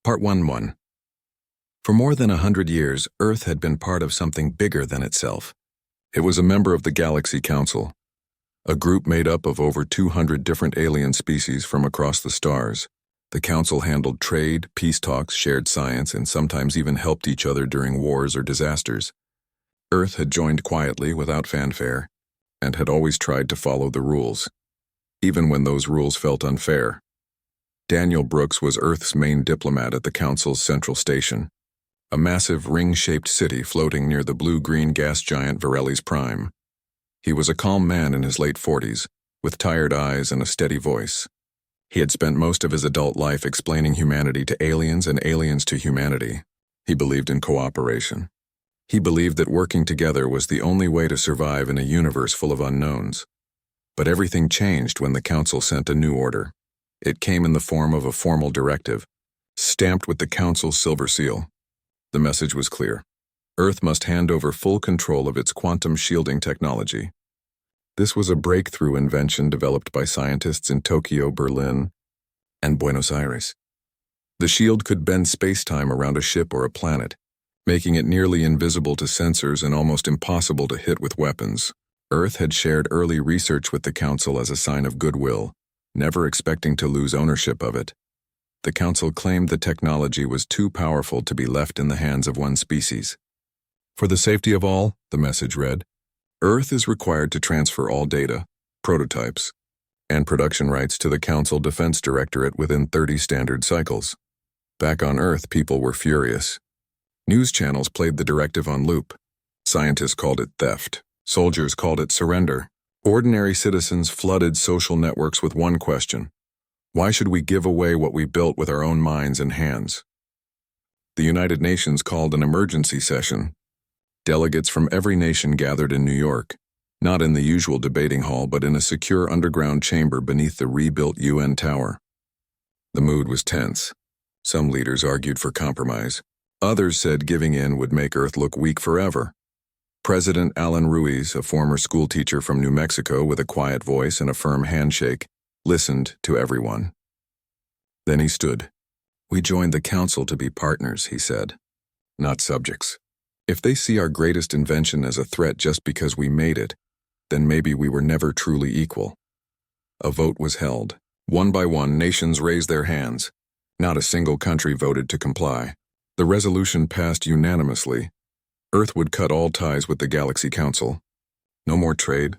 Part 1-1. For more than 100 years, Earth had been part of something bigger than itself. It was a member of the Galaxy Council, a group made up of over 200 different alien species from across the stars. The Council handled trade, peace talks, shared science, and sometimes even helped each other during wars or disasters. Earth had joined quietly without fanfare, and had always tried to follow the rules, even when those rules felt unfair. Daniel Brooks was Earth's main diplomat at the Council's central station, a massive ring-shaped city floating near the blue-green gas giant Varelli's Prime. He was a calm man in his late 40s, with tired eyes and a steady voice. He had spent most of his adult life explaining humanity to aliens and aliens to humanity. He believed in cooperation. He believed that working together was the only way to survive in a universe full of unknowns. But everything changed when the Council sent a new order. It came in the form of a formal directive, stamped with the Council's silver seal. The message was clear. Earth must hand over full control of its quantum shielding technology. This was a breakthrough invention developed by scientists in Tokyo, Berlin, and Buenos Aires. The shield could bend space-time around a ship or a planet, making it nearly invisible to sensors and almost impossible to hit with weapons. Earth had shared early research with the Council as a sign of goodwill, never expecting to lose ownership of it. The Council claimed the technology was too powerful to be left in the hands of one species. For the safety of all, the message read, Earth is required to transfer all data, prototypes, and production rights to the Council Defense Directorate within 30 standard cycles. Back on Earth, people were furious. News channels played the directive on loop. Scientists called it theft. Soldiers called it surrender. Ordinary citizens flooded social networks with one question: why should we give away what we built with our own minds and hands? The United Nations called an emergency session. Delegates from every nation gathered in New York, not in the usual debating hall but in a secure underground chamber beneath the rebuilt UN tower. The mood was tense. Some leaders argued for compromise. Others said giving in would make Earth look weak forever. President Alan Ruiz, a former schoolteacher from New Mexico with a quiet voice and a firm handshake, listened to everyone. Then he stood. We joined the Council to be partners, he said, not subjects. If they see our greatest invention as a threat just because we made it, then maybe we were never truly equal. A vote was held. One by one, nations raised their hands. Not a single country voted to comply. The resolution passed unanimously. Earth would cut all ties with the Galaxy Council. No more trade,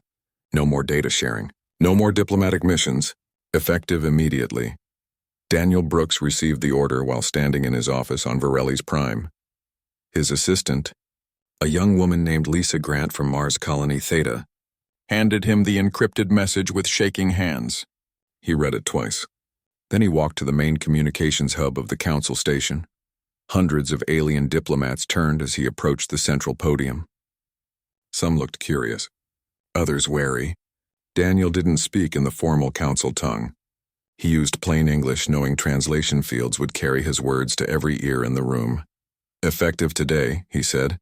no more data sharing, no more diplomatic missions, effective immediately. Daniel Brooks received the order while standing in his office on Varelli's Prime. His assistant, a young woman named Lisa Grant from Mars Colony Theta, handed him the encrypted message with shaking hands. He read it twice. Then he walked to the main communications hub of the Council station. Hundreds of alien diplomats turned as he approached the central podium. Some looked curious, others wary. Daniel didn't speak in the formal Council tongue. He used plain English, knowing translation fields would carry his words to every ear in the room. Effective today, he said,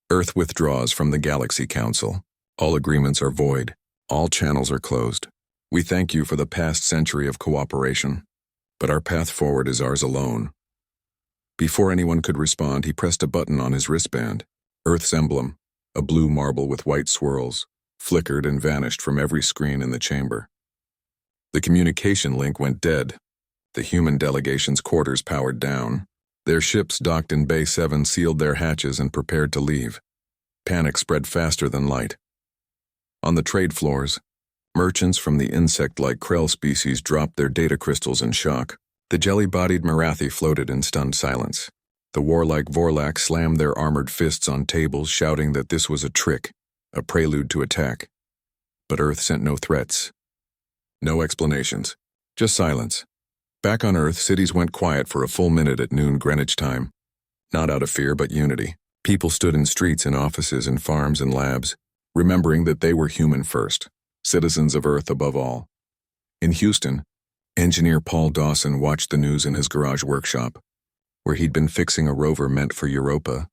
Earth withdraws from the Galaxy Council. All agreements are void. All channels are closed. We thank you for the past century of cooperation, but our path forward is ours alone. Before anyone could respond, he pressed a button on his wristband. Earth's emblem, a blue marble with white swirls, flickered and vanished from every screen in the chamber. The communication link went dead. The human delegation's quarters powered down. Their ships docked in Bay 7 sealed their hatches and prepared to leave. Panic spread faster than light. On the trade floors, merchants from the insect-like Krell species dropped their data crystals in shock. The jelly-bodied Marathi floated in stunned silence. The warlike Vorlak slammed their armored fists on tables, shouting that this was a trick, a prelude to attack. But Earth sent no threats. No explanations. Just silence. Back on Earth, cities went quiet for a full minute at noon Greenwich time. Not out of fear, but unity. People stood in streets and offices and farms and labs, remembering that they were human first, citizens of Earth above all. In Houston, engineer Paul Dawson watched the news in his garage workshop, where he'd been fixing a rover meant for Europa.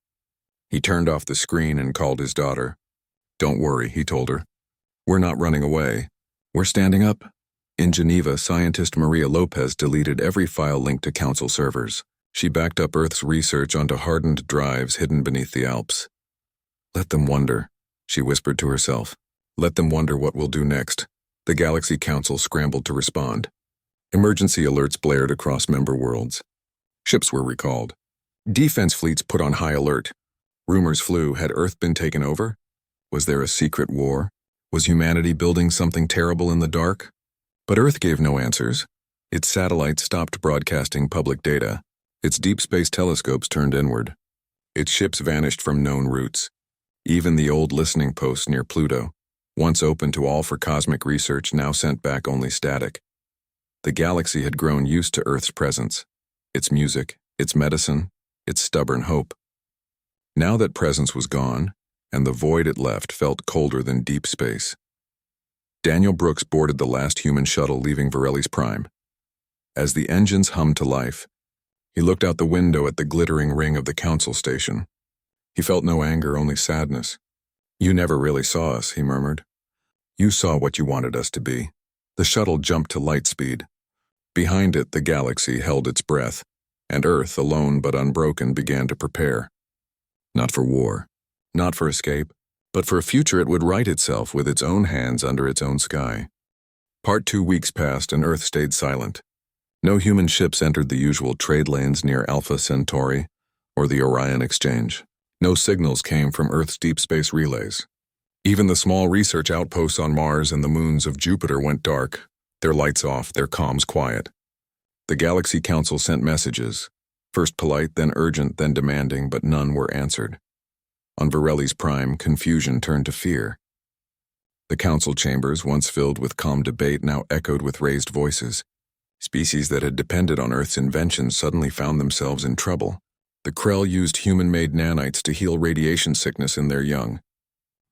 He turned off the screen and called his daughter. Don't worry, he told her. We're not running away. We're standing up. In Geneva, scientist Maria Lopez deleted every file linked to Council servers. She backed up Earth's research onto hardened drives hidden beneath the Alps. Let them wonder, she whispered to herself. Let them wonder what we'll do next. The Galaxy Council scrambled to respond. Emergency alerts blared across member worlds. Ships were recalled. Defense fleets put on high alert. Rumors flew, had Earth been taken over? Was there a secret war? Was humanity building something terrible in the dark? But Earth gave no answers. Its satellites stopped broadcasting public data. Its deep space telescopes turned inward. Its ships vanished from known routes. Even the old listening posts near Pluto, once open to all for cosmic research, now sent back only static. The galaxy had grown used to Earth's presence, its music, its medicine, its stubborn hope. Now that presence was gone, and the void it left felt colder than deep space. Daniel Brooks boarded the last human shuttle leaving Varelli's Prime. As the engines hummed to life, he looked out the window at the glittering ring of the council station. He felt no anger, only sadness. You never really saw us, he murmured. You saw what you wanted us to be. The shuttle jumped to light speed. Behind it, the galaxy held its breath, and Earth, alone but unbroken, began to prepare. Not for war, not for escape, but for a future it would write itself with its own hands under its own sky. 2 weeks passed and Earth stayed silent. No human ships entered the usual trade lanes near Alpha Centauri or the Orion Exchange. No signals came from Earth's deep space relays. Even the small research outposts on Mars and the moons of Jupiter went dark, their lights off, their comms quiet. The Galaxy Council sent messages, first polite, then urgent, then demanding, but none were answered. On Varelli's Prime, confusion turned to fear. The council chambers, once filled with calm debate, now echoed with raised voices. Species that had depended on Earth's inventions suddenly found themselves in trouble. The Krell used human-made nanites to heal radiation sickness in their young.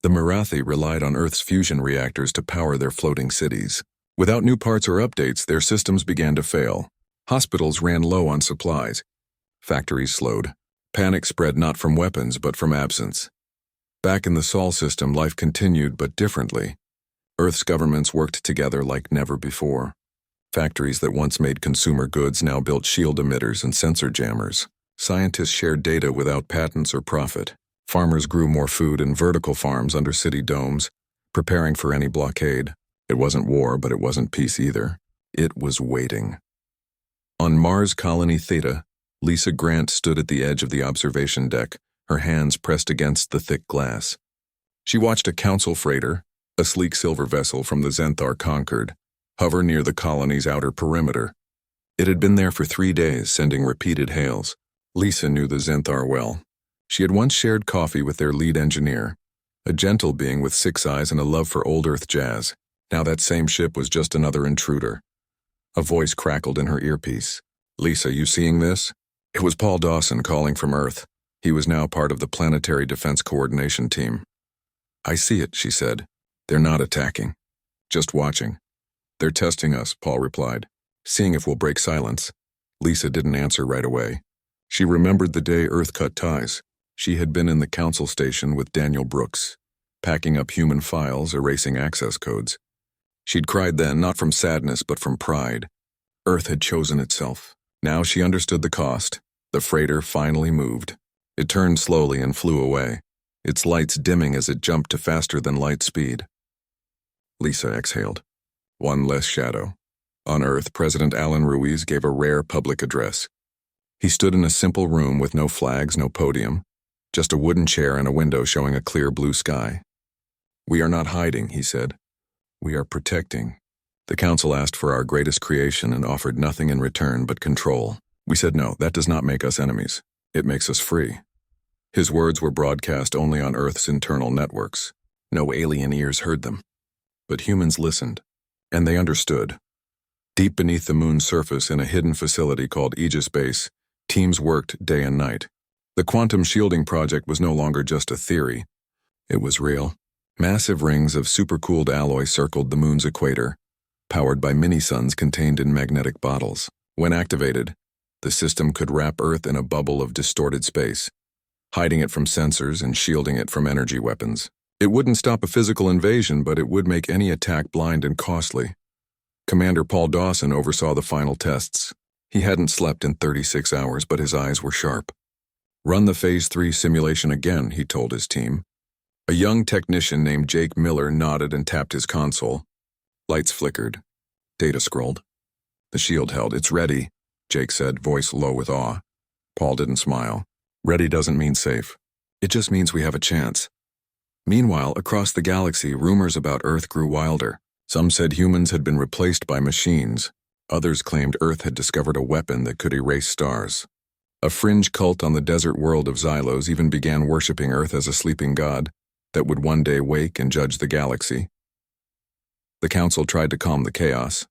The Marathi relied on Earth's fusion reactors to power their floating cities. Without new parts or updates, their systems began to fail. Hospitals ran low on supplies. Factories slowed. Panic spread not from weapons, but from absence. Back in the Sol system, life continued, but differently. Earth's governments worked together like never before. Factories that once made consumer goods now built shield emitters and sensor jammers. Scientists shared data without patents or profit. Farmers grew more food in vertical farms under city domes, preparing for any blockade. It wasn't war, but it wasn't peace either. It was waiting. On Mars Colony Theta, Lisa Grant stood at the edge of the observation deck, her hands pressed against the thick glass. She watched a council freighter, a sleek silver vessel from the Zenthar Concord, hover near the colony's outer perimeter. It had been there for 3 days, sending repeated hails. Lisa knew the Zenthar well. She had once shared coffee with their lead engineer, a gentle being with 6 eyes and a love for old Earth jazz. Now that same ship was just another intruder. A voice crackled in her earpiece. Lisa, you seeing this? It was Paul Dawson calling from Earth. He was now part of the Planetary Defense Coordination Team. I see it, she said. They're not attacking. Just watching. They're testing us, Paul replied, seeing if we'll break silence. Lisa didn't answer right away. She remembered the day Earth cut ties. She had been in the council station with Daniel Brooks, packing up human files, erasing access codes. She'd cried then, not from sadness, but from pride. Earth had chosen itself. Now she understood the cost. The freighter finally moved. It turned slowly and flew away, its lights dimming as it jumped to faster than light speed. Lisa exhaled. One less shadow. On Earth, President Alan Ruiz gave a rare public address. He stood in a simple room with no flags, no podium, just a wooden chair and a window showing a clear blue sky. We are not hiding, he said. We are protecting. The council asked for our greatest creation and offered nothing in return but control. We said no, that does not make us enemies. It makes us free. His words were broadcast only on Earth's internal networks. No alien ears heard them. But humans listened, and they understood. Deep beneath the moon's surface in a hidden facility called Aegis Base, teams worked day and night. The quantum shielding project was no longer just a theory. It was real. Massive rings of supercooled alloy circled the moon's equator, powered by mini-suns contained in magnetic bottles. When activated, the system could wrap Earth in a bubble of distorted space, hiding it from sensors and shielding it from energy weapons. It wouldn't stop a physical invasion, but it would make any attack blind and costly. Commander Paul Dawson oversaw the final tests. He hadn't slept in 36 hours, but his eyes were sharp. "Run the Phase 3 simulation again," he told his team. A young technician named Jake Miller nodded and tapped his console. Lights flickered. Data scrolled. The shield held. "It's ready," Jake said, voice low with awe. Paul didn't smile. "Ready doesn't mean safe. It just means we have a chance." Meanwhile, across the galaxy, rumors about Earth grew wilder. Some said humans had been replaced by machines. Others claimed Earth had discovered a weapon that could erase stars. A fringe cult on the desert world of Xylos even began worshipping Earth as a sleeping god that would one day wake and judge the galaxy. The council tried to calm the chaos.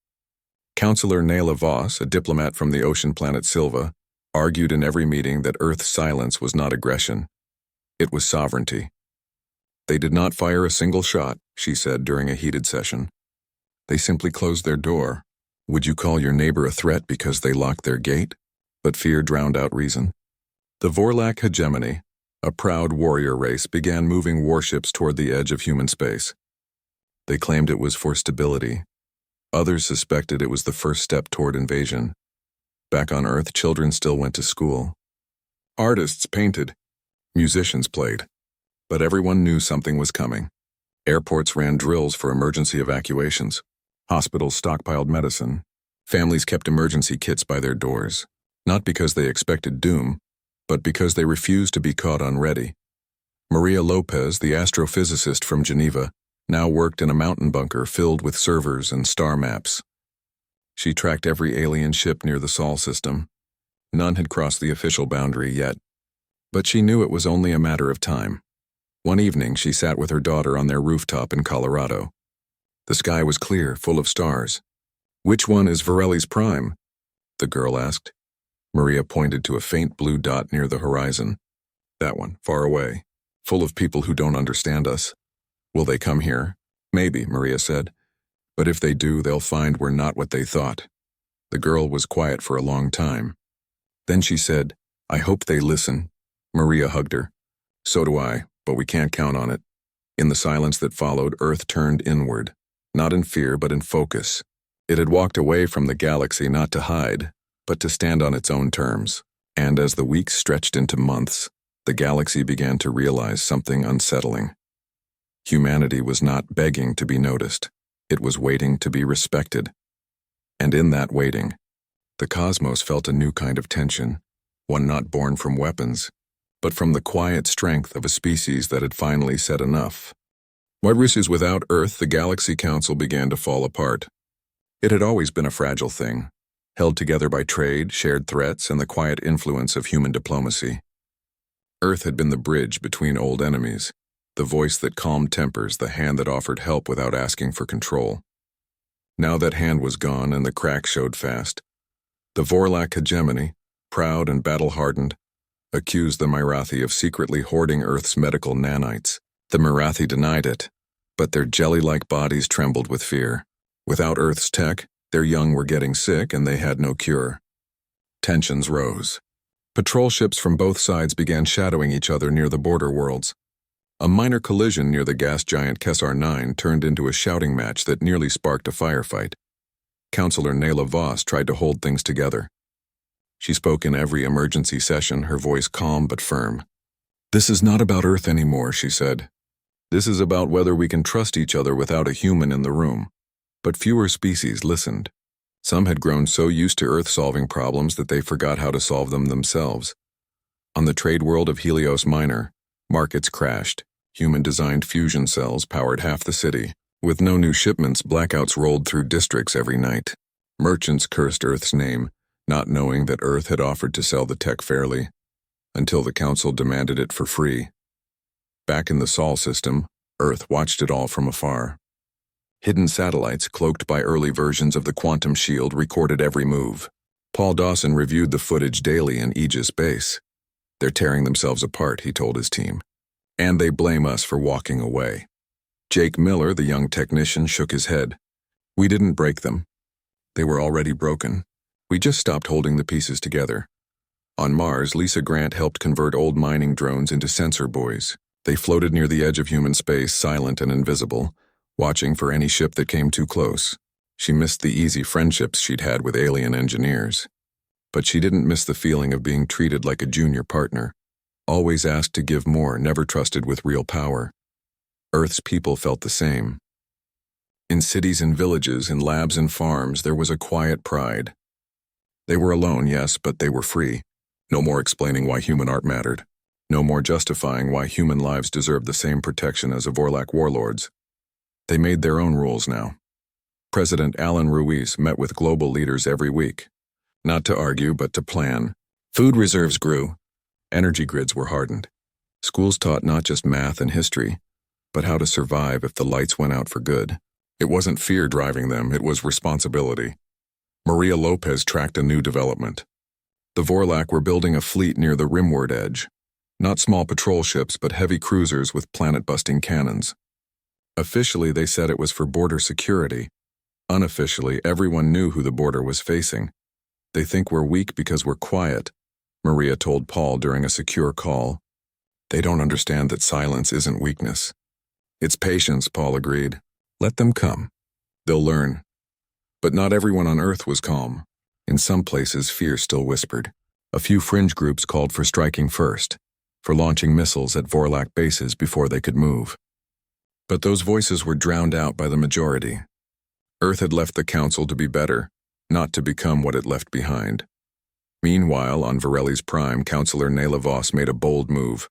Councillor Nayla Voss, a diplomat from the ocean planet Silva, argued in every meeting that Earth's silence was not aggression. It was sovereignty. "They did not fire a single shot," she said during a heated session. "They simply closed their door. Would you call your neighbor a threat because they locked their gate?" But fear drowned out reason. The Vorlak hegemony, a proud warrior race, began moving warships toward the edge of human space. They claimed it was for stability. Others suspected it was the first step toward invasion. Back on Earth, children still went to school. Artists painted. Musicians played. But everyone knew something was coming. Airports ran drills for emergency evacuations. Hospitals stockpiled medicine. Families kept emergency kits by their doors, not because they expected doom, but because they refused to be caught unready. Maria Lopez, the astrophysicist from Geneva, now worked in a mountain bunker filled with servers and star maps. She tracked every alien ship near the Sol system. None had crossed the official boundary yet, but she knew it was only a matter of time. One evening, she sat with her daughter on their rooftop in Colorado. The sky was clear, full of stars. "Which one is Varelli's prime?" the girl asked. Maria pointed to a faint blue dot near the horizon. "That one, far away, full of people who don't understand us." "Will they come here?" "Maybe," Maria said. "But if they do, they'll find we're not what they thought." The girl was quiet for a long time. Then she said, "I hope they listen." Maria hugged her. "So do I, but we can't count on it." In the silence that followed, Earth turned inward, not in fear but in focus. It had walked away from the galaxy not to hide, but to stand on its own terms. And as the weeks stretched into months, the galaxy began to realize something unsettling. Humanity was not begging to be noticed. It was waiting to be respected. And in that waiting, the cosmos felt a new kind of tension, one not born from weapons, but from the quiet strength of a species that had finally said enough. What is without Earth, the Galaxy Council began to fall apart. It had always been a fragile thing, held together by trade, shared threats, and the quiet influence of human diplomacy. Earth had been the bridge between old enemies, the voice that calmed tempers, the hand that offered help without asking for control. Now that hand was gone and the cracks showed fast. The Vorlak hegemony, proud and battle-hardened, accused the Mirathi of secretly hoarding Earth's medical nanites. The Mirathi denied it, but their jelly-like bodies trembled with fear. Without Earth's tech, their young were getting sick and they had no cure. Tensions rose. Patrol ships from both sides began shadowing each other near the border worlds. A minor collision near the gas giant Kessar 9 turned into a shouting match that nearly sparked a firefight. Councillor Nayla Voss tried to hold things together. She spoke in every emergency session, her voice calm but firm. "This is not about Earth anymore," she said. "This is about whether we can trust each other without a human in the room." But fewer species listened. Some had grown so used to Earth solving problems that they forgot how to solve them themselves. On the trade world of Helios Minor, markets crashed. Human-designed fusion cells powered half the city. With no new shipments, blackouts rolled through districts every night. Merchants cursed Earth's name, not knowing that Earth had offered to sell the tech fairly, until the Council demanded it for free. Back in the Sol system, Earth watched it all from afar. Hidden satellites, cloaked by early versions of the quantum shield, recorded every move. Paul Dawson reviewed the footage daily in Aegis Base. "They're tearing themselves apart," he told his team. "And they blame us for walking away." Jake Miller, the young technician, shook his head. "We didn't break them. They were already broken. We just stopped holding the pieces together." On Mars, Lisa Grant helped convert old mining drones into sensor buoys. They floated near the edge of human space, silent and invisible, watching for any ship that came too close. She missed the easy friendships she'd had with alien engineers. But she didn't miss the feeling of being treated like a junior partner. Always asked to give more, never trusted with real power. Earth's people felt the same. In cities and villages, in labs and farms, there was a quiet pride. They were alone, yes, but they were free. No more explaining why human art mattered. No more justifying why human lives deserved the same protection as Vorlac warlords. They made their own rules now. President Alan Ruiz met with global leaders every week. Not to argue, but to plan. Food reserves grew. Energy grids were hardened. Schools taught not just math and history, but how to survive if the lights went out for good. It wasn't fear driving them, it was responsibility. Maria Lopez tracked a new development. The Vorlac were building a fleet near the rimward edge. Not small patrol ships, but heavy cruisers with planet-busting cannons. Officially, they said it was for border security. Unofficially, everyone knew who the border was facing. They think we're weak because we're quiet, Maria told Paul during a secure call. They don't understand that silence isn't weakness. It's patience, Paul agreed. Let them come. They'll learn. But not everyone on Earth was calm. In some places, fear still whispered. A few fringe groups called for striking first, for launching missiles at Vorlac bases before they could move. But those voices were drowned out by the majority. Earth had left the Council to be better, not to become what it left behind. Meanwhile, on Varelli's Prime, Councillor Nayla Voss made a bold move.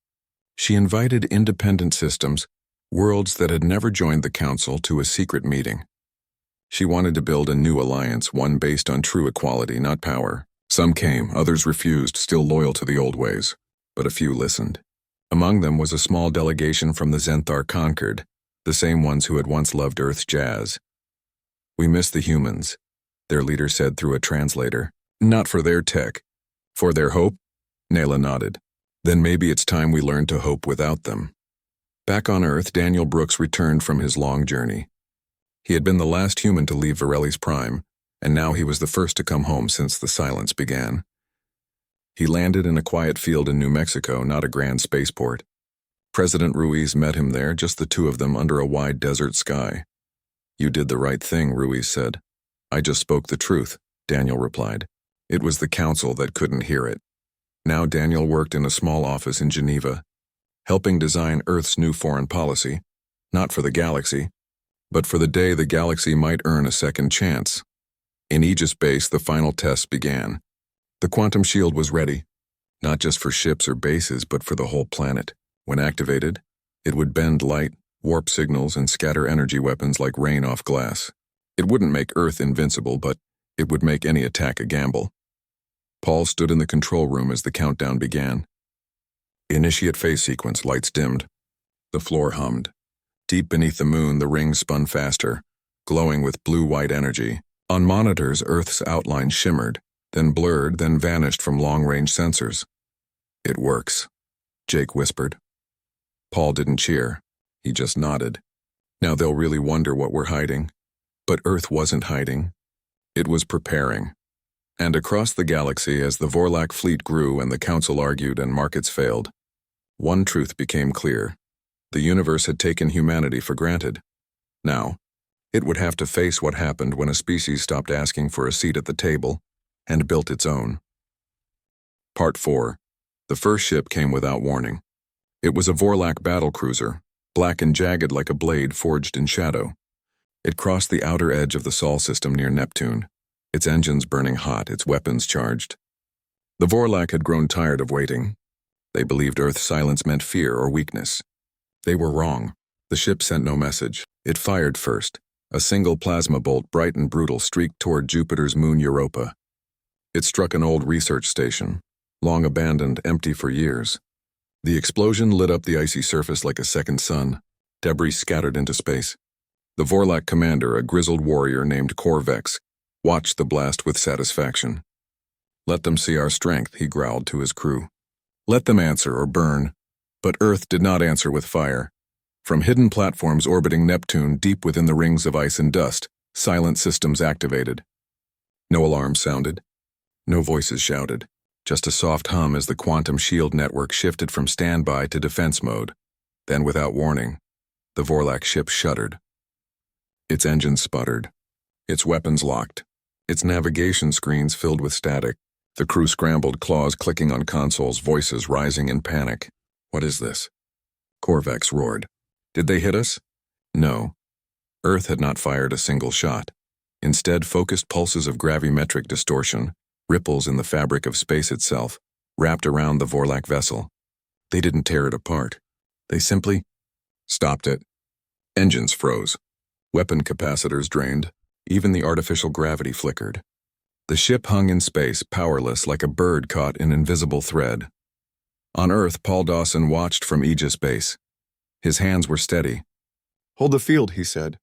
She invited independent systems, worlds that had never joined the Council, to a secret meeting. She wanted to build a new alliance, one based on true equality, not power. Some came, others refused, still loyal to the old ways. But a few listened. Among them was a small delegation from the Zenthar Conquered, the same ones who had once loved Earth's jazz. We miss the humans, their leader said through a translator. Not for their tech. For their hope? Nayla nodded. Then maybe it's time we learn to hope without them. Back on Earth, Daniel Brooks returned from his long journey. He had been the last human to leave Varelli's Prime, and now he was the first to come home since the silence began. He landed in a quiet field in New Mexico, not a grand spaceport. President Ruiz met him there, just the two of them under a wide desert sky. You did the right thing, Ruiz said. I just spoke the truth, Daniel replied. It was the Council that couldn't hear it. Now Daniel worked in a small office in Geneva, helping design Earth's new foreign policy, not for the galaxy, but for the day the galaxy might earn a second chance. In Aegis Base, the final tests began. The quantum shield was ready, not just for ships or bases, but for the whole planet. When activated, it would bend light, warp signals, and scatter energy weapons like rain off glass. It wouldn't make Earth invincible, but it would make any attack a gamble. Paul stood in the control room as the countdown began. Initiate phase sequence, lights dimmed. The floor hummed. Deep beneath the moon, the rings spun faster, glowing with blue-white energy. On monitors, Earth's outline shimmered, then blurred, then vanished from long-range sensors. It works, Jake whispered. Paul didn't cheer. He just nodded. Now they'll really wonder what we're hiding. But Earth wasn't hiding. It was preparing. And across the galaxy, as the Vorlac fleet grew and the Council argued and markets failed, one truth became clear. The universe had taken humanity for granted. Now, it would have to face what happened when a species stopped asking for a seat at the table and built its own. Part 4. The first ship came without warning. It was a Vorlac battlecruiser, black and jagged like a blade forged in shadow. It crossed the outer edge of the Sol system near Neptune, its engines burning hot, its weapons charged. The Vorlac had grown tired of waiting. They believed Earth's silence meant fear or weakness. They were wrong. The ship sent no message. It fired first. A single plasma bolt, bright and brutal, streaked toward Jupiter's moon Europa. It struck an old research station, long abandoned, empty for years. The explosion lit up the icy surface like a second sun. Debris scattered into space. The Vorlac commander, a grizzled warrior named Corvex, watched the blast with satisfaction. Let them see our strength, he growled to his crew. Let them answer or burn. But Earth did not answer with fire. From hidden platforms orbiting Neptune deep within the rings of ice and dust, silent systems activated. No alarms sounded. No voices shouted. Just a soft hum as the quantum shield network shifted from standby to defense mode. Then, without warning, the Vorlac ship shuddered. Its engines sputtered. Its weapons locked. Its navigation screens filled with static. The crew scrambled, claws clicking on consoles, voices rising in panic. "What is this?" Korvax roared. "Did they hit us?" No. Earth had not fired a single shot. Instead, focused pulses of gravimetric distortion, ripples in the fabric of space itself, wrapped around the Vorlak vessel. They didn't tear it apart. They simply stopped it. Engines froze. Weapon capacitors drained. Even the artificial gravity flickered. The ship hung in space, powerless like a bird caught in invisible thread. On Earth, Paul Dawson watched from Aegis Base. His hands were steady. "Hold the field," he said.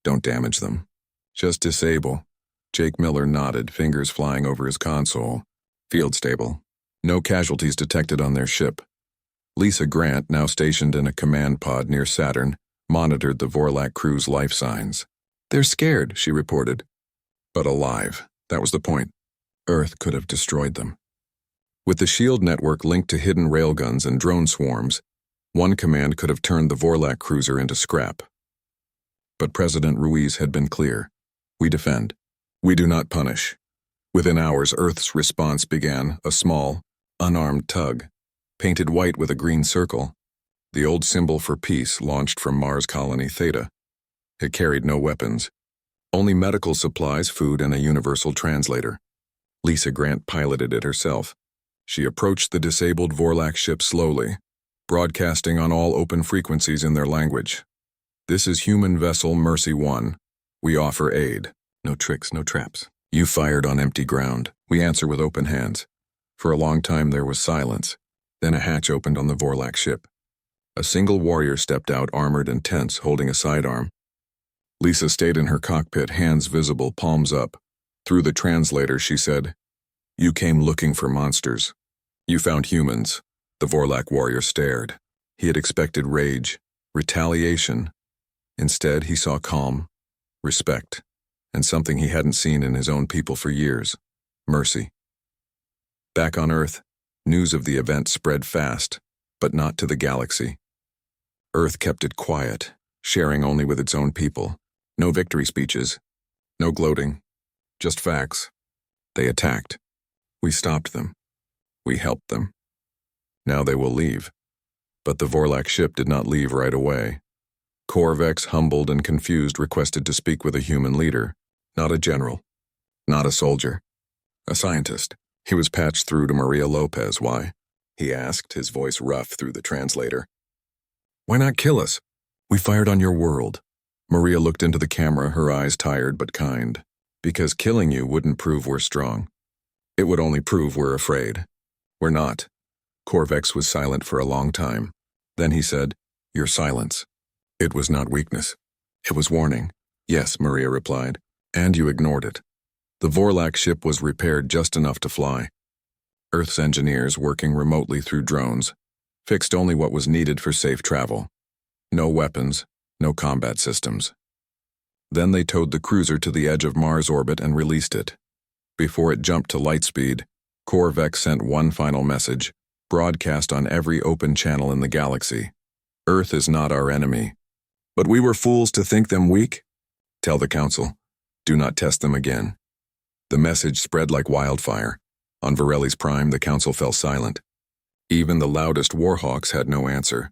"Don't damage them. Just disable." Jake Miller nodded, fingers flying over his console. "Field stable. No casualties detected on their ship." Lisa Grant, now stationed in a command pod near Saturn, monitored the Vorlak crew's life signs. "They're scared," she reported. But alive. That was the point. Earth could have destroyed them. With the shield network linked to hidden railguns and drone swarms, one command could have turned the Vorlak cruiser into scrap. But President Ruiz had been clear. "We defend. We do not punish." Within hours, Earth's response began, a small, unarmed tug, painted white with a green circle, the old symbol for peace launched from Mars Colony Theta. It carried no weapons, only medical supplies, food, and a universal translator. Lisa Grant piloted it herself. She approached the disabled Vorlak ship slowly, broadcasting on all open frequencies in their language. "This is human vessel Mercy 1. We offer aid. No tricks, no traps. You fired on empty ground. We answer with open hands." For a long time there was silence. Then a hatch opened on the Vorlak ship. A single warrior stepped out, armored and tense, holding a sidearm. Lisa stayed in her cockpit, hands visible, palms up. Through the translator, she said, "You came looking for monsters. You found humans." The Vorlak warrior stared. He had expected rage, retaliation. Instead, he saw calm, respect, and something he hadn't seen in his own people for years: mercy. Back on Earth, news of the event spread fast, but not to the galaxy. Earth kept it quiet, sharing only with its own people. No victory speeches, no gloating, just facts. They attacked. We stopped them. We helped them. Now they will leave. But the Vorlak ship did not leave right away. Korvax, humbled and confused, requested to speak with a human leader, not a general, not a soldier, a scientist. He was patched through to Maria Lopez. "Why?" he asked, his voice rough through the translator. "Why not kill us? We fired on your world." Maria looked into the camera, her eyes tired but kind. "Because killing you wouldn't prove we're strong. It would only prove we're afraid. We're not." Korvax was silent for a long time. Then he said, "Your silence." It was not weakness. It was warning. "Yes," Maria replied, "and you ignored it." The Vorlak ship was repaired just enough to fly. Earth's engineers, working remotely through drones, fixed only what was needed for safe travel. No weapons, no combat systems. Then they towed the cruiser to the edge of Mars orbit and released it. Before it jumped to light speed, Korvax sent one final message, broadcast on every open channel in the galaxy. "Earth is not our enemy. But we were fools to think them weak? Tell the Council. Do not test them again." The message spread like wildfire. On Varelli's Prime, the Council fell silent. Even the loudest warhawks had no answer.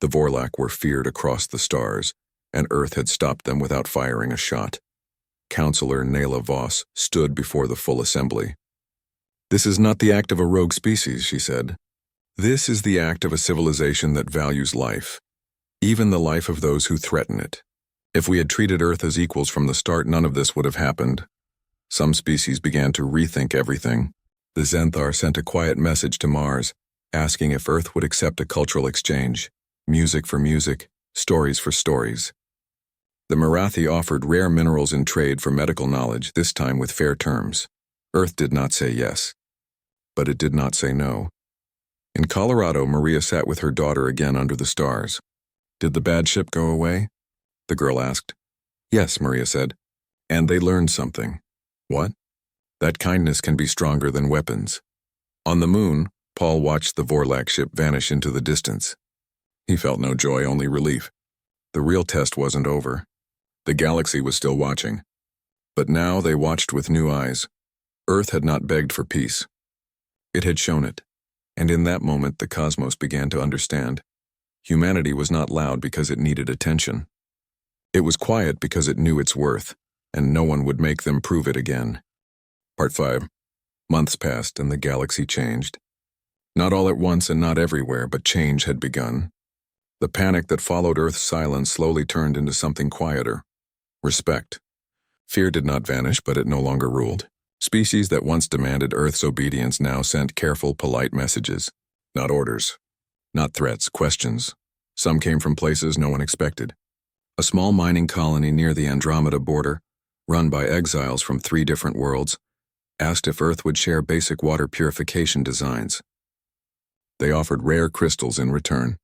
The Vorlak were feared across the stars, and Earth had stopped them without firing a shot. Counselor Nayla Voss stood before the full assembly. "This is not the act of a rogue species," she said. "This is the act of a civilization that values life, even the life of those who threaten it. If we had treated Earth as equals from the start, none of this would have happened." Some species began to rethink everything. The Zenthar sent a quiet message to Mars, asking if Earth would accept a cultural exchange. Music for music, stories for stories. The Marathi offered rare minerals in trade for medical knowledge, this time with fair terms. Earth did not say yes, but it did not say no. In Colorado, Maria sat with her daughter again under the stars. "Did the bad ship go away?" the girl asked. "Yes," Maria said. "And they learned something." "What?" "That kindness can be stronger than weapons." On the moon, Paul watched the Vorlak ship vanish into the distance. He felt no joy, only relief. The real test wasn't over. The galaxy was still watching. But now they watched with new eyes. Earth had not begged for peace. It had shown it. And in that moment, the cosmos began to understand. Humanity was not loud because it needed attention. It was quiet because it knew its worth, and no one would make them prove it again. Part 5. Months passed and the galaxy changed. Not all at once and not everywhere, but change had begun. The panic that followed Earth's silence slowly turned into something quieter. Respect. Fear did not vanish, but it no longer ruled. Species that once demanded Earth's obedience now sent careful, polite messages. Not orders. Not threats, questions. Some came from places no one expected. A small mining colony near the Andromeda border, run by exiles from 3 different worlds, asked if Earth would share basic water purification designs. They offered rare crystals in return.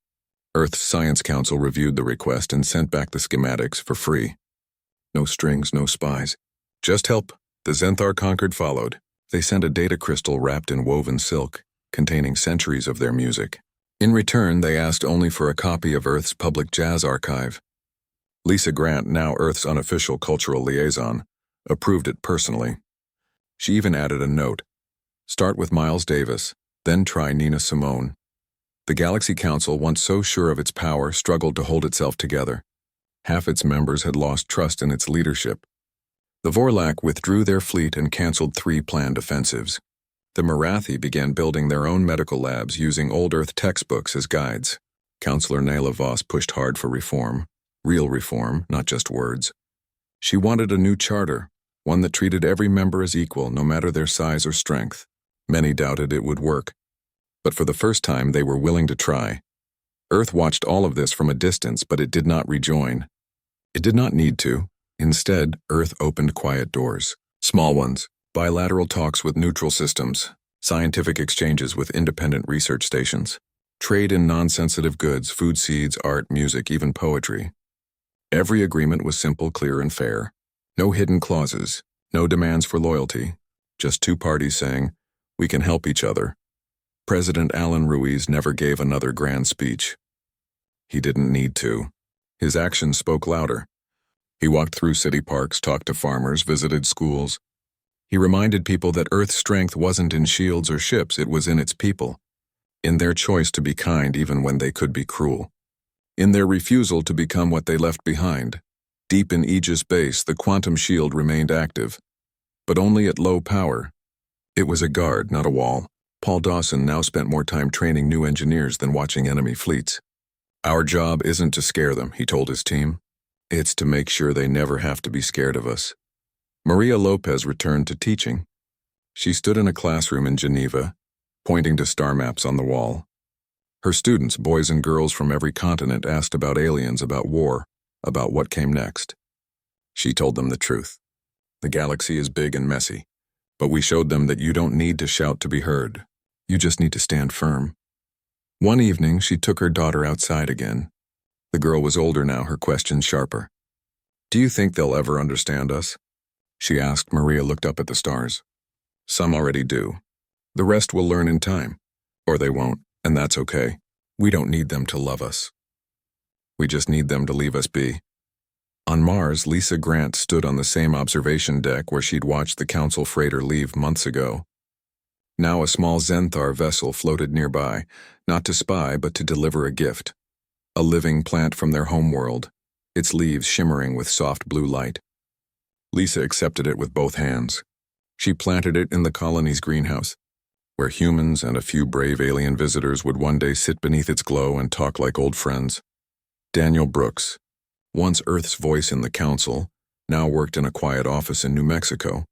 Earth's Science Council reviewed the request and sent back the schematics for free. No strings, no spies. Just help. The Zenthar conquered followed. They sent a data crystal wrapped in woven silk, containing centuries of their music. In return, they asked only for a copy of Earth's public jazz archive. Lisa Grant, now Earth's unofficial cultural liaison, approved it personally. She even added a note. Start with Miles Davis, then try Nina Simone. The Galaxy Council, once so sure of its power, struggled to hold itself together. Half its members had lost trust in its leadership. The Vorlak withdrew their fleet and canceled 3 planned offensives. The Marathi began building their own medical labs using old Earth textbooks as guides. Counselor Nayla Voss pushed hard for reform. Real reform, not just words. She wanted a new charter, one that treated every member as equal, no matter their size or strength. Many doubted it would work. But for the first time, they were willing to try. Earth watched all of this from a distance, but it did not rejoin. It did not need to. Instead, Earth opened quiet doors. Small ones, bilateral talks with neutral systems, scientific exchanges with independent research stations, trade in non-sensitive goods, food seeds, art, music, even poetry. Every agreement was simple, clear, and fair. No hidden clauses, no demands for loyalty, just 2 parties saying, we can help each other. President Alan Ruiz never gave another grand speech. He didn't need to. His actions spoke louder. He walked through city parks, talked to farmers, visited schools. He reminded people that Earth's strength wasn't in shields or ships, it was in its people, in their choice to be kind even when they could be cruel, in their refusal to become what they left behind. Deep in Aegis Base, the quantum shield remained active, but only at low power. It was a guard, not a wall. Paul Dawson now spent more time training new engineers than watching enemy fleets. Our job isn't to scare them, he told his team. It's to make sure they never have to be scared of us. Maria Lopez returned to teaching. She stood in a classroom in Geneva, pointing to star maps on the wall. Her students, boys and girls from every continent, asked about aliens, about war, about what came next. She told them the truth. The galaxy is big and messy, but we showed them that you don't need to shout to be heard. You just need to stand firm. One evening, she took her daughter outside again. The girl was older now, her questions sharper. Do you think they'll ever understand us? She asked. Maria looked up at the stars. Some already do. The rest will learn in time. Or they won't, and that's okay. We don't need them to love us. We just need them to leave us be. On Mars, Lisa Grant stood on the same observation deck where she'd watched the Council freighter leave months ago. Now a small Zenthar vessel floated nearby, not to spy but to deliver a gift. A living plant from their homeworld, its leaves shimmering with soft blue light. Lisa accepted it with both hands. She planted it in the colony's greenhouse, where humans and a few brave alien visitors would one day sit beneath its glow and talk like old friends. Daniel Brooks, once Earth's voice in the Council, now worked in a quiet office in New Mexico.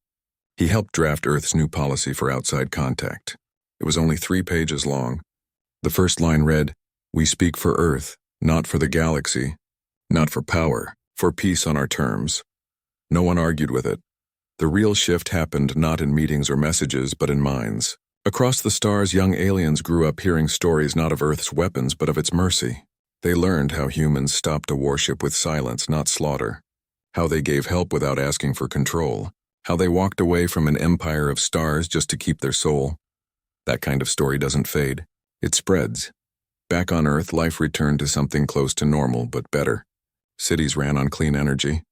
He helped draft Earth's new policy for outside contact. It was only 3 pages long. The first line read, "We speak for Earth, not for the galaxy, not for power, for peace on our terms." No one argued with it. The real shift happened not in meetings or messages, but in minds. Across the stars, young aliens grew up hearing stories not of Earth's weapons, but of its mercy. They learned how humans stopped a warship with silence, not slaughter. How they gave help without asking for control. How they walked away from an empire of stars just to keep their soul. That kind of story doesn't fade. It spreads. Back on Earth, life returned to something close to normal, but better. Cities ran on clean energy.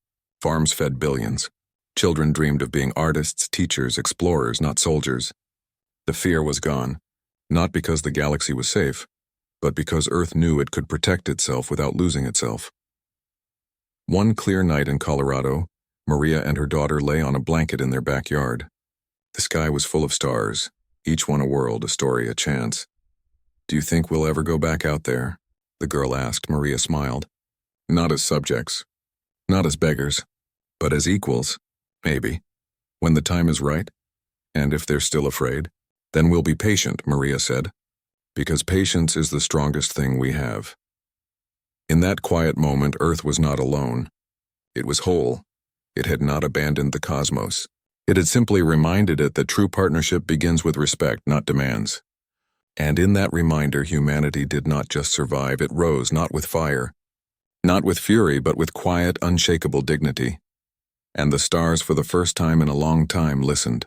Farms fed billions. Children dreamed of being artists, teachers, explorers, not soldiers. The fear was gone, not because the galaxy was safe, but because Earth knew it could protect itself without losing itself. One clear night in Colorado, Maria and her daughter lay on a blanket in their backyard. The sky was full of stars, each one a world, a story, a chance. "Do you think we'll ever go back out there?" the girl asked. Maria smiled. "Not as subjects, not as beggars, but as equals, maybe. When the time is right, and if they're still afraid, then we'll be patient," Maria said, "because patience is the strongest thing we have." In that quiet moment, Earth was not alone. It was whole. It had not abandoned the cosmos. It had simply reminded it that true partnership begins with respect, not demands. And in that reminder, humanity did not just survive, it rose, not with fire, not with fury, but with quiet, unshakable dignity. And the stars, for the first time in a long time, listened.